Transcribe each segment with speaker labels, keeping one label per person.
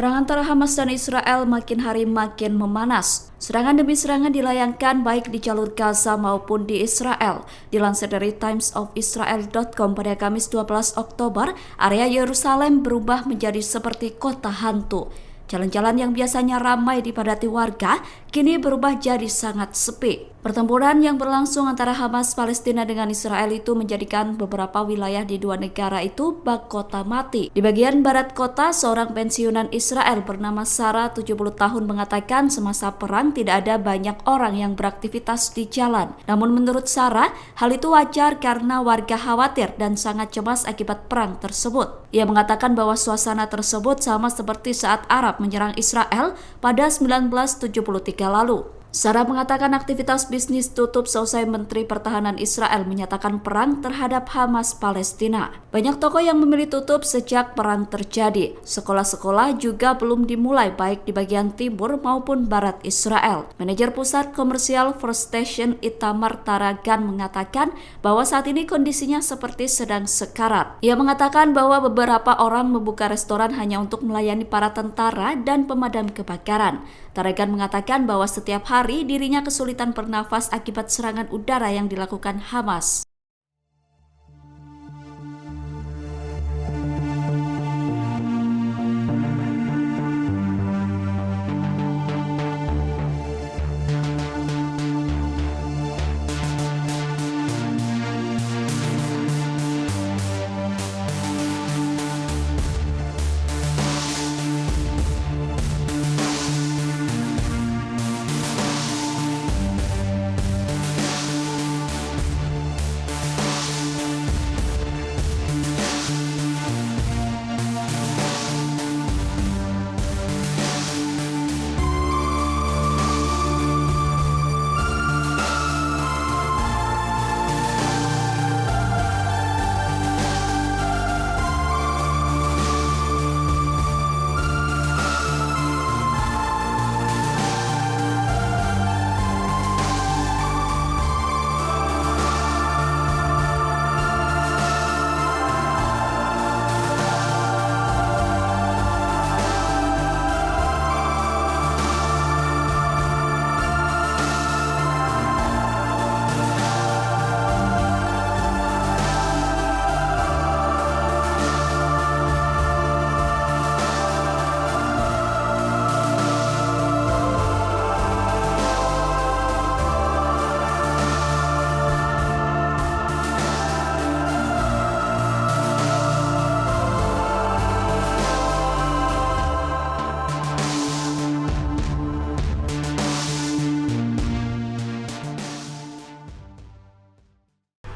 Speaker 1: Perang antara Hamas dan Israel makin hari makin memanas. Serangan demi serangan dilayangkan baik di jalur Gaza maupun di Israel. Dilansir dari timesofisrael.com pada Kamis 12 Oktober, area Yerusalem berubah menjadi seperti kota hantu. Jalan-jalan yang biasanya ramai dipadati warga, kini berubah jadi sangat sepi. Pertempuran yang berlangsung antara Hamas Palestina dengan Israel itu menjadikan beberapa wilayah di dua negara itu bak kota mati. Di bagian barat kota, seorang pensiunan Israel bernama Sarah, 70 tahun, mengatakan semasa perang tidak ada banyak orang yang beraktivitas di jalan. Namun menurut Sarah, hal itu wajar karena warga khawatir dan sangat cemas akibat perang tersebut. Ia mengatakan bahwa suasana tersebut sama seperti saat Arab menyerang Israel pada 1973 lalu. Sarah mengatakan aktivitas bisnis tutup seusai Menteri Pertahanan Israel menyatakan perang terhadap Hamas Palestina. Banyak toko yang memilih tutup sejak perang terjadi. Sekolah-sekolah juga belum dimulai baik di bagian timur maupun barat Israel. Manajer pusat komersial First Station Itamar Taragan mengatakan bahwa saat ini kondisinya seperti sedang sekarat. Ia mengatakan bahwa beberapa orang membuka restoran hanya untuk melayani para tentara dan pemadam kebakaran. Taragan mengatakan bahwa setiap hari dirinya kesulitan bernafas akibat serangan udara yang dilakukan Hamas.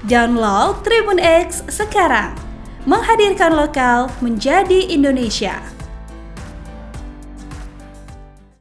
Speaker 2: Download Tribun X sekarang, menghadirkan lokal menjadi Indonesia.